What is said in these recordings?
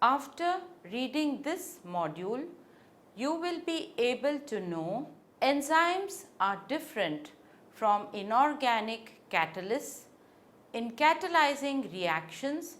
After reading this module, you will be able to know enzymes are different from inorganic catalysts in catalyzing reactions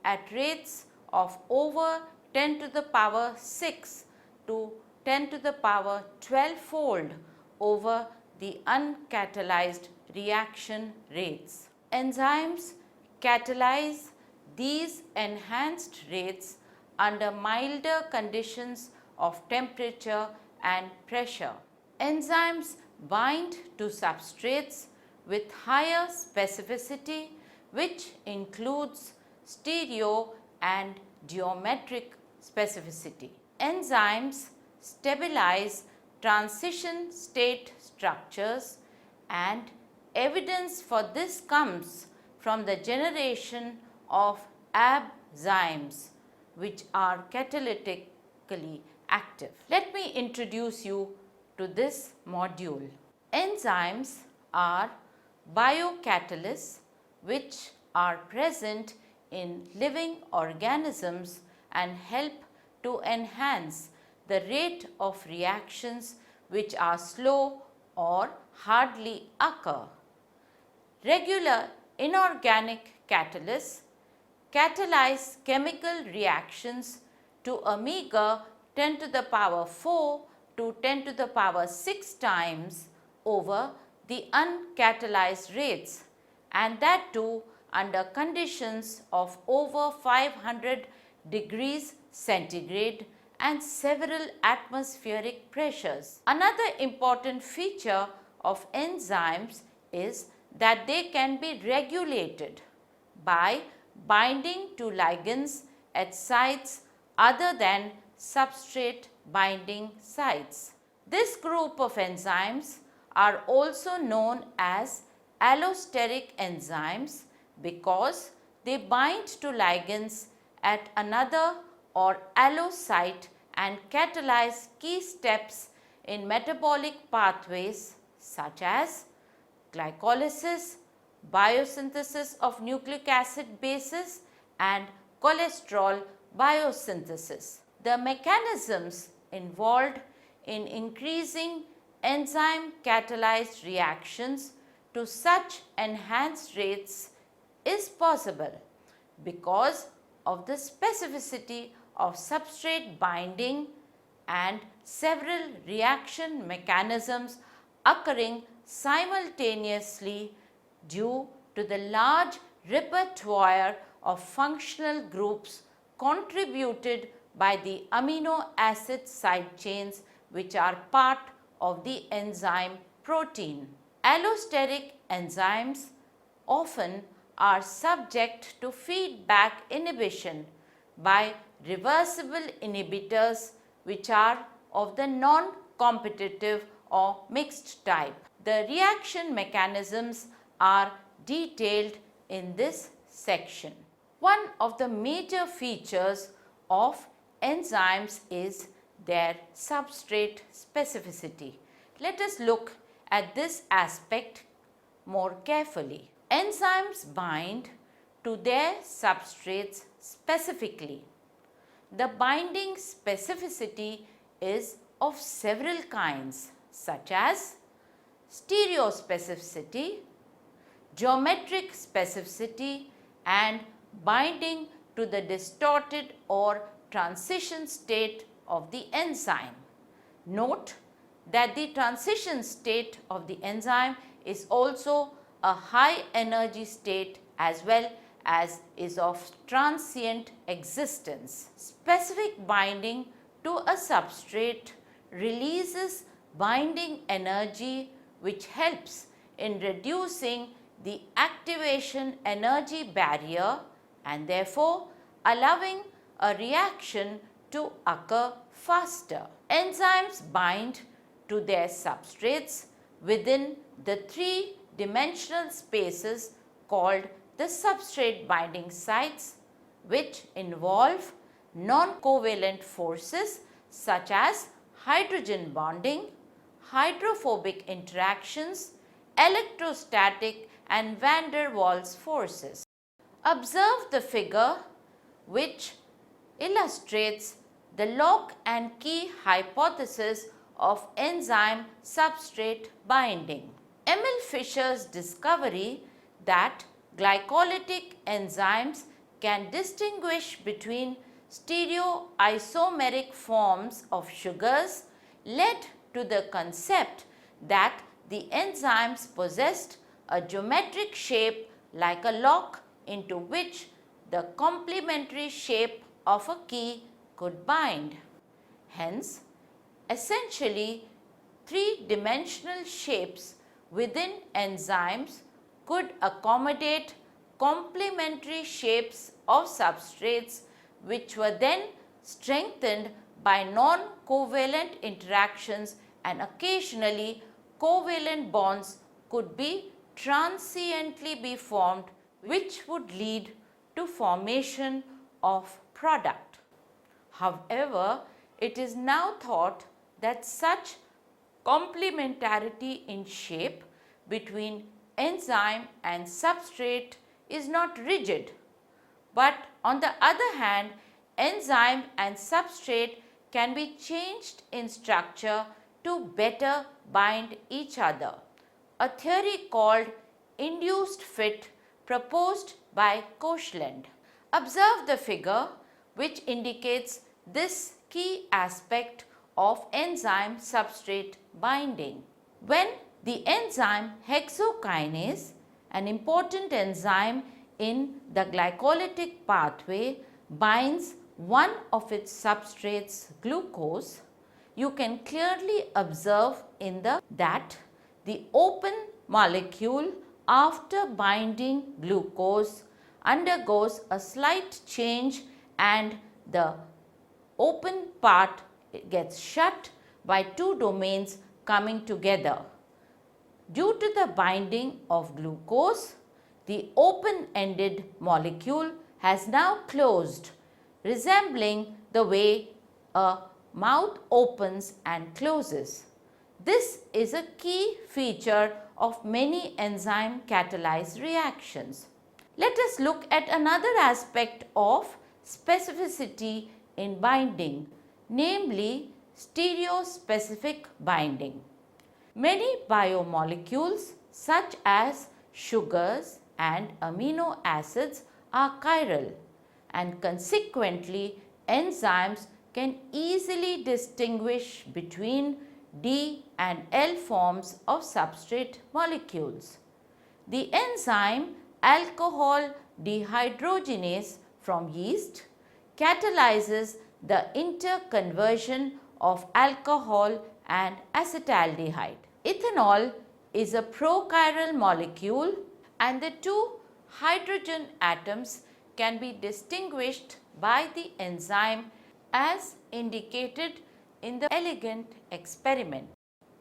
at rates of over 10 to the power 6 to 10 to the power 12-fold over the uncatalyzed reaction rates. Enzymes catalyze these enhanced rates under milder conditions of temperature and pressure. Enzymes bind to substrates with higher specificity, which includes stereo and geometric specificity. Enzymes stabilize transition state structures, and evidence for this comes from the generation of enzymes, which are catalytically active. Let me introduce you to this module. Enzymes are biocatalysts which are present in living organisms and help to enhance the rate of reactions which are slow or hardly occur. Regular inorganic catalysts catalyze chemical reactions to a meager 10 to the power 4 to 10 to the power 6 times over the uncatalyzed rates, and that too under conditions of over 500 degrees centigrade and several atmospheric pressures. Another important feature of enzymes is that they can be regulated by binding to ligands at sites other than substrate binding sites. This group of enzymes are also known as allosteric enzymes because they bind to ligands at another or allo site and catalyze key steps in metabolic pathways such as glycolysis, biosynthesis of nucleic acid bases, and cholesterol biosynthesis. The mechanisms involved in increasing enzyme catalyzed reactions to such enhanced rates is possible because of the specificity of substrate binding and several reaction mechanisms occurring simultaneously due to the large repertoire of functional groups contributed by the amino acid side chains which are part of the enzyme protein. Allosteric enzymes often are subject to feedback inhibition by reversible inhibitors which are of the non-competitive or mixed type. The reaction mechanisms are detailed in this section. One of the major features of enzymes is their substrate specificity. Let us look at this aspect more carefully. Enzymes bind to their substrates specifically. The binding specificity is of several kinds such as stereospecificity, geometric specificity, and binding to the distorted or transition state of the enzyme. Note that the transition state of the enzyme is also a high energy state as well as is of transient existence. Specific binding to a substrate releases binding energy which helps in reducing the activation energy barrier and therefore allowing a reaction to occur faster. Enzymes bind to their substrates within the three-dimensional spaces called the substrate binding sites, which involve non-covalent forces such as hydrogen bonding, hydrophobic interactions, electrostatic and van der Waals forces. Observe the figure which illustrates the lock and key hypothesis of enzyme substrate binding. Emil Fischer's discovery that glycolytic enzymes can distinguish between stereoisomeric forms of sugars led to the concept that the enzymes possessed a geometric shape like a lock into which the complementary shape of a key could bind. Hence, essentially, three-dimensional shapes within enzymes could accommodate complementary shapes of substrates which were then strengthened by non-covalent interactions, and occasionally covalent bonds could be transiently be formed, which would lead to formation of product. However, it is now thought that such complementarity in shape between enzyme and substrate is not rigid, but on the other hand, enzyme and substrate can be changed in structure to better bind each other, a theory called Induced Fit proposed by Koshland. Observe the figure which indicates this key aspect of enzyme substrate binding. When the enzyme hexokinase, an important enzyme in the glycolytic pathway, binds one of its substrates, glucose, you can clearly observe in that the open molecule after binding glucose undergoes a slight change and the open part gets shut by two domains coming together. Due to the binding of glucose, the open-ended molecule has now closed, resembling the way a mouth opens and closes. This is a key feature of many enzyme catalyzed reactions. Let us look at another aspect of specificity in binding, namely stereospecific binding. Many biomolecules such as sugars and amino acids are chiral, and consequently enzymes can easily distinguish between D and L forms of substrate molecules. The enzyme alcohol dehydrogenase from yeast catalyzes the interconversion of alcohol and acetaldehyde. Ethanol is a prochiral molecule and the two hydrogen atoms can be distinguished by the enzyme as indicated in the elegant experiment.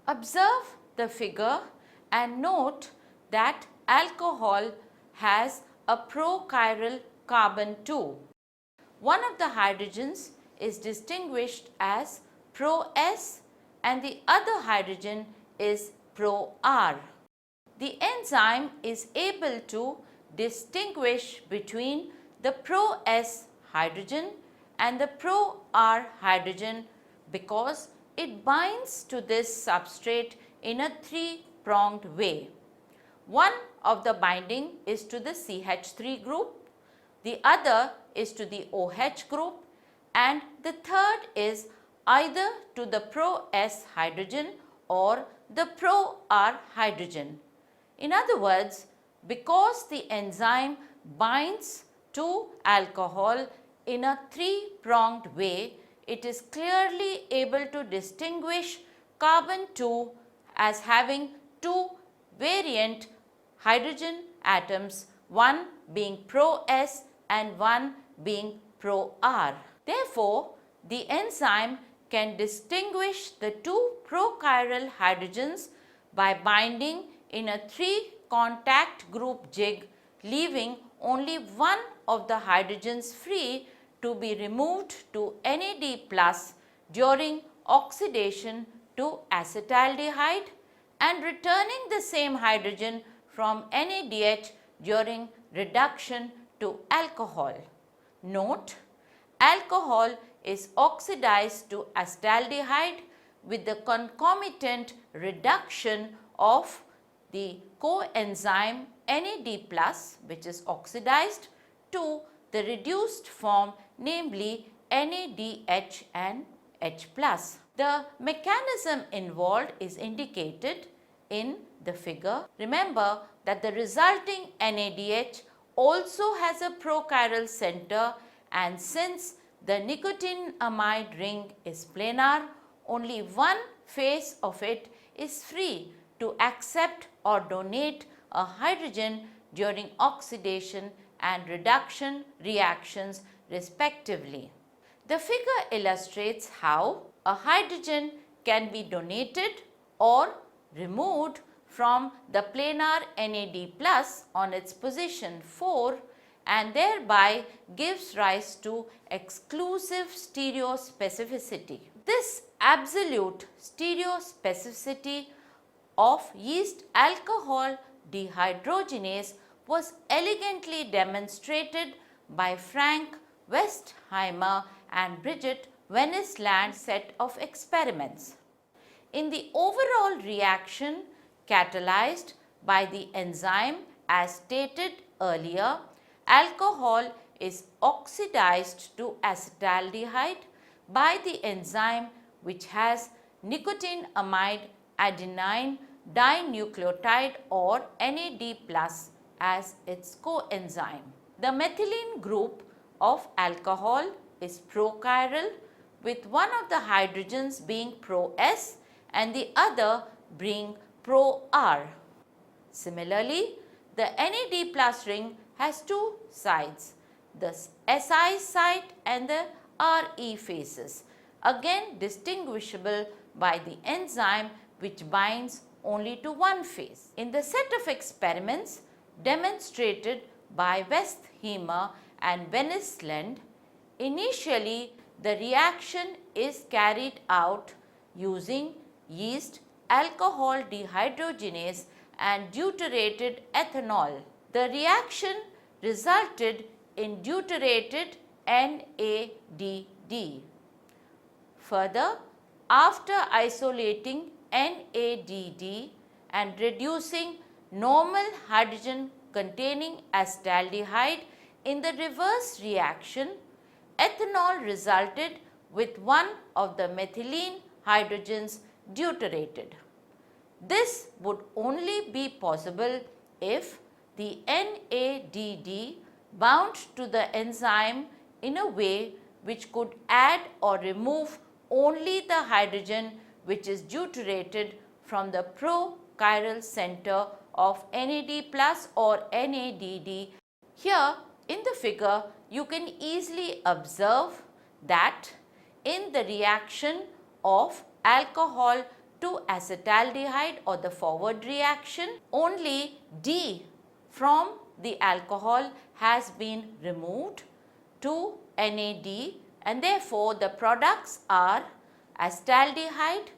Observe the figure and note that alcohol has a prochiral carbon 2. One of the hydrogens is distinguished as Pro-S and the other hydrogen is Pro-R. The enzyme is able to distinguish between the Pro-S hydrogen and the Pro-R hydrogen because it binds to this substrate in a three-pronged way. One of the binding is to the CH3 group, the other is to the OH group, and the third is either to the Pro-S hydrogen or the Pro-R hydrogen. In other words, because the enzyme binds to alcohol in a three-pronged way, it is clearly able to distinguish carbon 2 as having two variant hydrogen atoms, one being Pro-S and one being Pro-R. Therefore, the enzyme can distinguish the two prochiral hydrogens by binding in a three-contact group jig, leaving only one of the hydrogens free to be removed to NAD+ during oxidation to acetaldehyde and returning the same hydrogen from NADH during reduction to alcohol. Note, alcohol is oxidized to acetaldehyde with the concomitant reduction of the coenzyme NAD+, which is oxidized, to the reduced form, namely NADH and H+. The mechanism involved is indicated in the figure. Remember that the resulting NADH also has a prochiral center, and since the nicotinamide ring is planar, only one face of it is free to accept or donate a hydrogen during oxidation and reduction reactions respectively. The figure illustrates how a hydrogen can be donated or removed from the planar NAD+ on its position 4 and thereby gives rise to exclusive stereospecificity. This absolute stereospecificity of yeast alcohol dehydrogenase was elegantly demonstrated by Frank Westheimer and Bridget Wennesland's set of experiments. In the overall reaction catalyzed by the enzyme, as stated earlier, alcohol is oxidized to acetaldehyde by the enzyme, which has nicotinamide adenine dinucleotide or NAD+ as its coenzyme. The methylene group of alcohol is prochiral, with one of the hydrogens being pro-S and the other being pro-R. Similarly, the NAD+ ring has two sides, the Si side and the Re faces, again distinguishable by the enzyme which binds only to one face. In the set of experiments demonstrated by Westheimer and Wennesland, initially the reaction is carried out using yeast alcohol dehydrogenase and deuterated ethanol. The reaction resulted in deuterated NADD. Further, after isolating NADD and reducing normal hydrogen containing acetaldehyde in the reverse reaction, ethanol resulted with one of the methylene hydrogens deuterated. This would only be possible if the NADD bound to the enzyme in a way which could add or remove only the hydrogen which is deuterated from the prochiral center of NAD+ or NADD. Here in the figure you can easily observe that in the reaction of alcohol to acetaldehyde or the forward reaction, only D from the alcohol has been removed to NAD, and therefore the products are acetaldehyde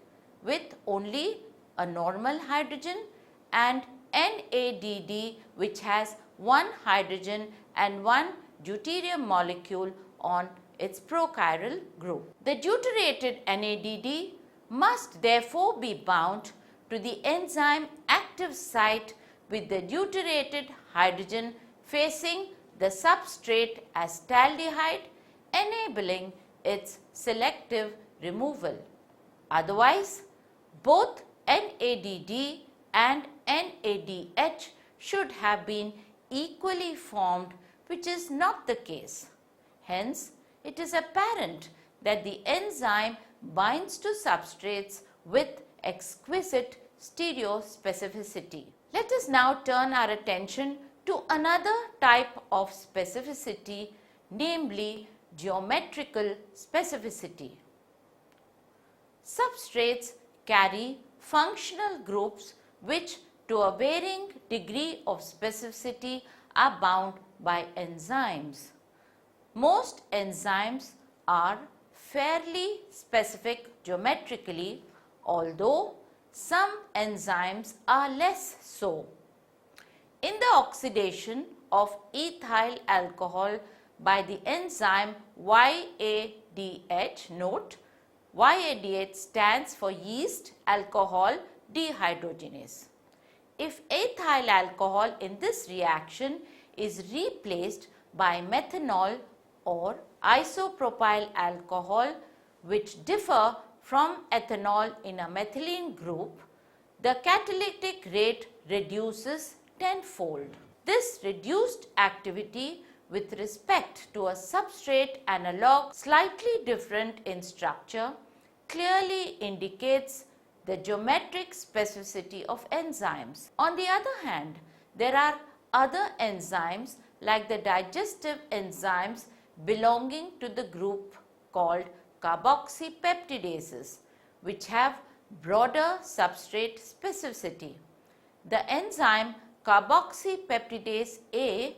with only a normal hydrogen and NADD which has one hydrogen and one deuterium molecule on its prochiral group. The deuterated NADD must therefore be bound to the enzyme active site with the deuterated hydrogen facing the substrate acetaldehyde, enabling its selective removal. Otherwise, both NADD and NADH should have been equally formed, which is not the case. Hence, it is apparent that the enzyme binds to substrates with exquisite stereospecificity. Let us now turn our attention to another type of specificity, namely geometrical specificity. Substrates carry functional groups which to a varying degree of specificity are bound by enzymes. Most enzymes are fairly specific geometrically, although some enzymes are less so. In the oxidation of ethyl alcohol by the enzyme YADH. Note, YADH stands for yeast alcohol dehydrogenase. If ethyl alcohol in this reaction is replaced by methanol or isopropyl alcohol, which differ from ethanol in a methylene group, the catalytic rate reduces tenfold. This reduced activity with respect to a substrate analog slightly different in structure clearly indicates the geometric specificity of enzymes. On the other hand, there are other enzymes like the digestive enzymes belonging to the group called carboxypeptidases, which have broader substrate specificity. The enzyme carboxypeptidase A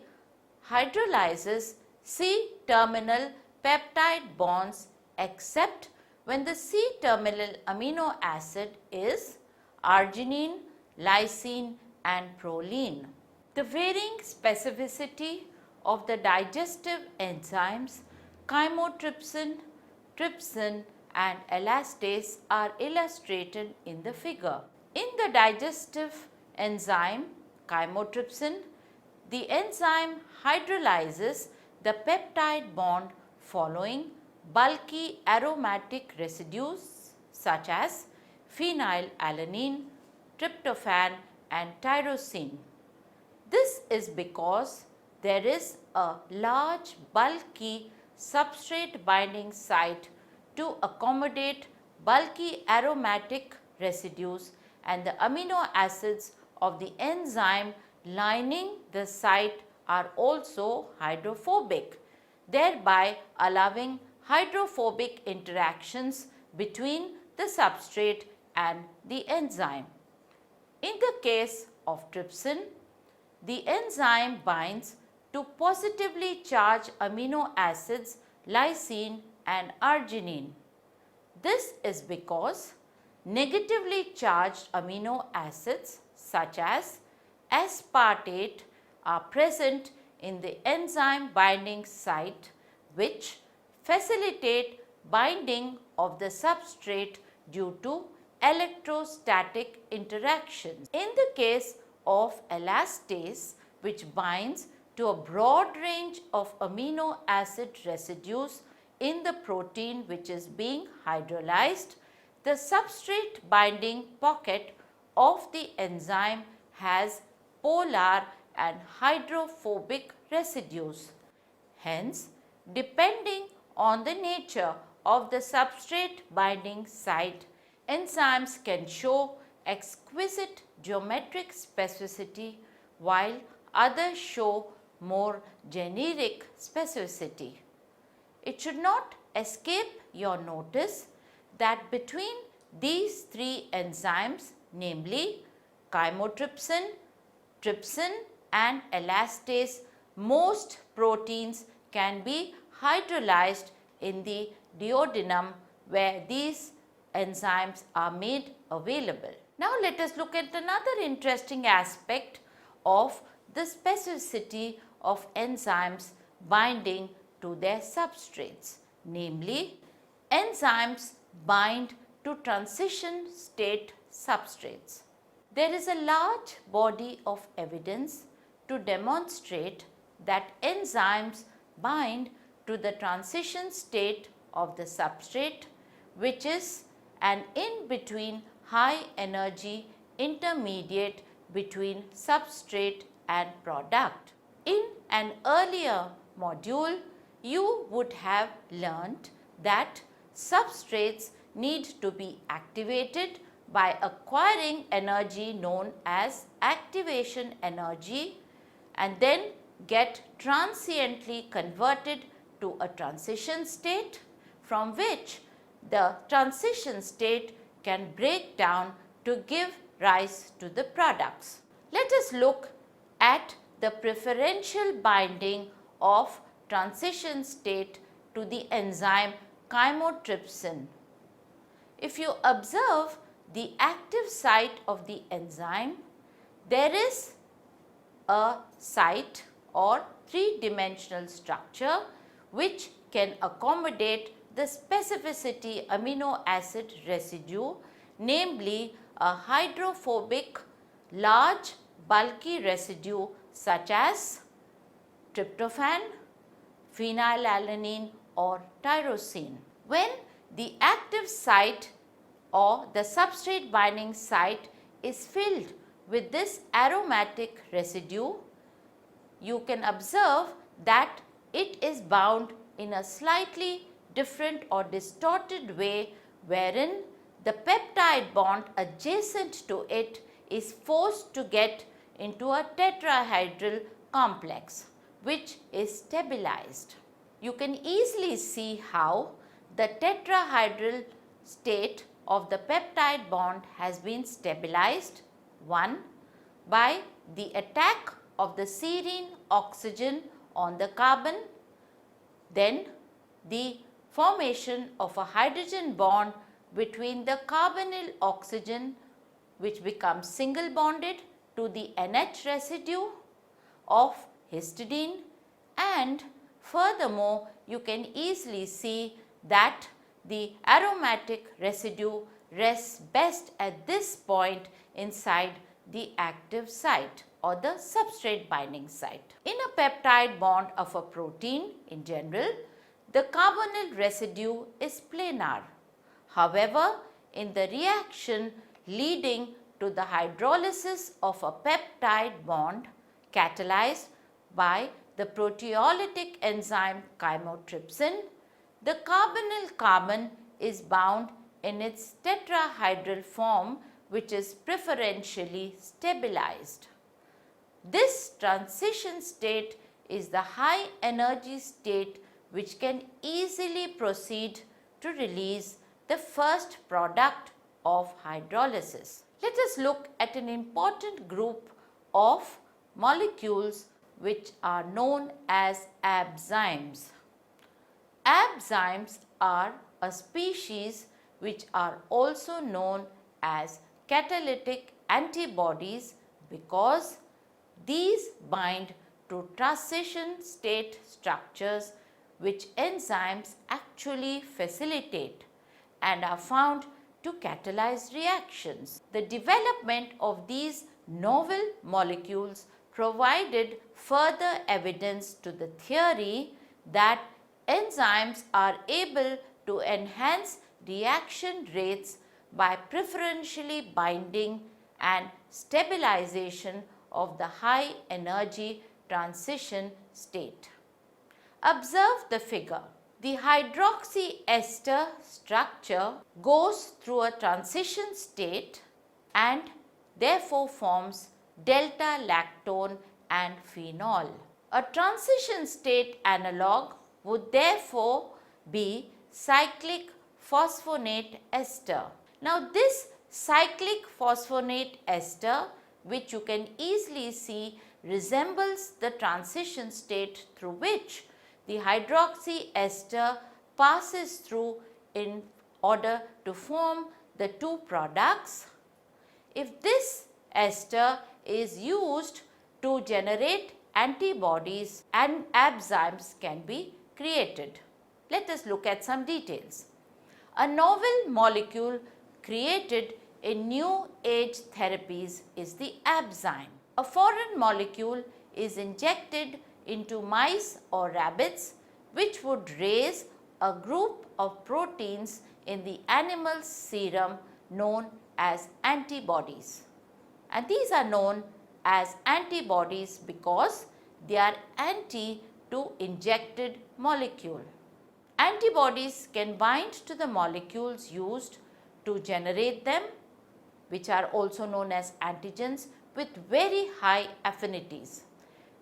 hydrolyzes C-terminal peptide bonds except when the C-terminal amino acid is arginine, lysine and proline. The varying specificity of the digestive enzymes chymotrypsin, trypsin and elastase are illustrated in the figure. In the digestive enzyme chymotrypsin, the enzyme hydrolyzes the peptide bond following bulky aromatic residues such as phenylalanine, tryptophan and tyrosine. This is because there is a large bulky substrate binding site to accommodate bulky aromatic residues and the amino acids of the enzyme lining the site are also hydrophobic, thereby allowing hydrophobic interactions between the substrate and the enzyme. In the case of trypsin, the enzyme binds to positively charged amino acids lysine and arginine. This is because negatively charged amino acids such as aspartate are present in the enzyme binding site, which facilitate binding of the substrate due to electrostatic interactions. In the case of elastase, which binds to a broad range of amino acid residues in the protein which is being hydrolyzed, the substrate binding pocket of the enzyme has polar and hydrophobic residues. Hence, depending on the nature of the substrate binding site, enzymes can show exquisite geometric specificity while others show more generic specificity. It should not escape your notice that between these three enzymes, namely chymotrypsin, trypsin and elastase, most proteins can be hydrolyzed in the duodenum where these enzymes are made available. Now let us look at another interesting aspect of the specificity of enzymes binding to their substrates, namely enzymes bind to transition state substrates. There is a large body of evidence to demonstrate that enzymes bind to the transition state of the substrate, which is an in-between high energy intermediate between substrate and product. In an earlier module, you would have learnt that substrates need to be activated by acquiring energy known as activation energy and then get transiently converted to a transition state, from which the transition state can break down to give rise to the products. Let us look at the preferential binding of transition state to the enzyme chymotrypsin. If you observe the active site of the enzyme, there is a site or three-dimensional structure which can accommodate the specificity amino acid residue, namely a hydrophobic large bulky residue such as tryptophan, phenylalanine or tyrosine. When the active site or the substrate binding site is filled with this aromatic residue, you can observe that it is bound in a slightly different or distorted way, wherein the peptide bond adjacent to it is forced to get into a tetrahedral complex, which is stabilized. You can easily see how the tetrahedral state of the peptide bond has been stabilized, 1. By the attack of the serine oxygen on the carbon, then the formation of a hydrogen bond between the carbonyl oxygen, which becomes single bonded to the NH residue of histidine, and furthermore you can easily see that the aromatic residue rests best at this point inside the active site or the substrate binding site. In a peptide bond of a protein in general, the carbonyl residue is planar. However, in the reaction leading to the hydrolysis of a peptide bond catalyzed by the proteolytic enzyme chymotrypsin, the carbonyl carbon is bound in its tetrahedral form, which is preferentially stabilized. This transition state is the high energy state which can easily proceed to release the first product of hydrolysis. Let us look at an important group of molecules which are known as enzymes. Enzymes are a species which are also known as catalytic antibodies because these bind to transition state structures which enzymes actually facilitate and are found to catalyze reactions. The development of these novel molecules provided further evidence to the theory that enzymes are able to enhance reaction rates by preferentially binding and stabilization of the high energy transition state. Observe the figure. The hydroxy ester structure goes through a transition state and therefore forms delta lactone and phenol. A transition state analog would therefore be cyclic phosphonate ester. Now this cyclic phosphonate ester, which you can easily see resembles the transition state through which the hydroxy ester passes through in order to form the two products. If this ester is used to generate antibodies, and enzymes can be created. Let us look at some details. A novel molecule created in new age therapies is the enzyme. A foreign molecule is injected into mice or rabbits, which would raise a group of proteins in the animal serum known as antibodies. And these are known as antibodies because they are anti to injected molecule. Antibodies can bind to the molecules used to generate them, which are also known as antigens, with very high affinities.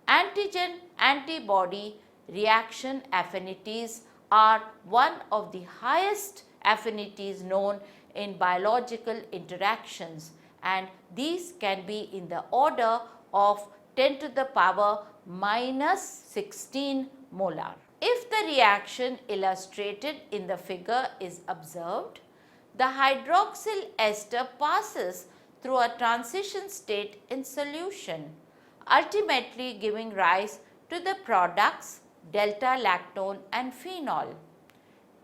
Antigen-antibody reaction affinities are one of the highest affinities known in biological interactions, and these can be in the order of 10 to the power minus 16 molar. If the reaction illustrated in the figure is observed, the hydroxyl ester passes through a transition state in solution, ultimately giving rise to the products delta lactone and phenol.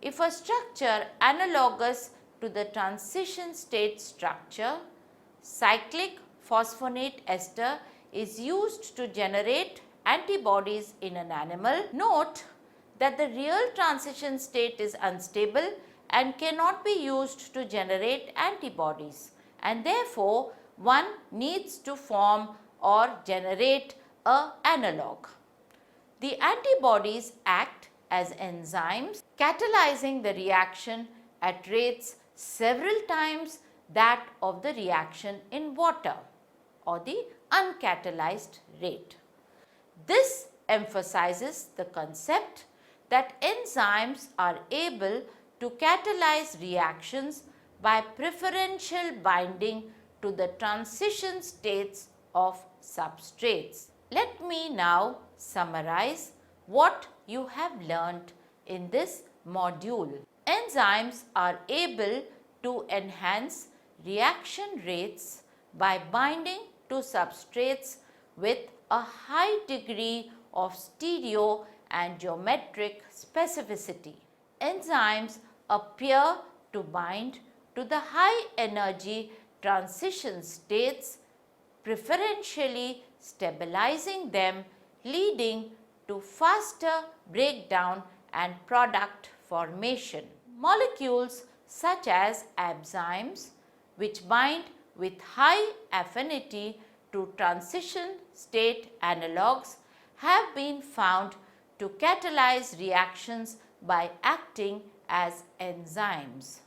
If a structure analogous to the transition state structure, cyclic phosphonate ester is used to generate antibodies in an animal, note that the real transition state is unstable and cannot be used to generate antibodies, and therefore one needs to form or generate an analog. The antibodies act as enzymes, catalyzing the reaction at rates several times that of the reaction in water, or the uncatalyzed rate. This emphasizes the concept that enzymes are able to catalyze reactions by preferential binding to the transition states of substrates. Let me now summarize what you have learnt in this module. Enzymes are able to enhance reaction rates by binding to substrates with a high degree of stereo and geometric specificity. Enzymes appear to bind to the high energy transition states, preferentially stabilizing them, leading to faster breakdown and product formation. Molecules such as enzymes, which bind with high affinity to transition state analogues, have been found to catalyze reactions by acting as enzymes.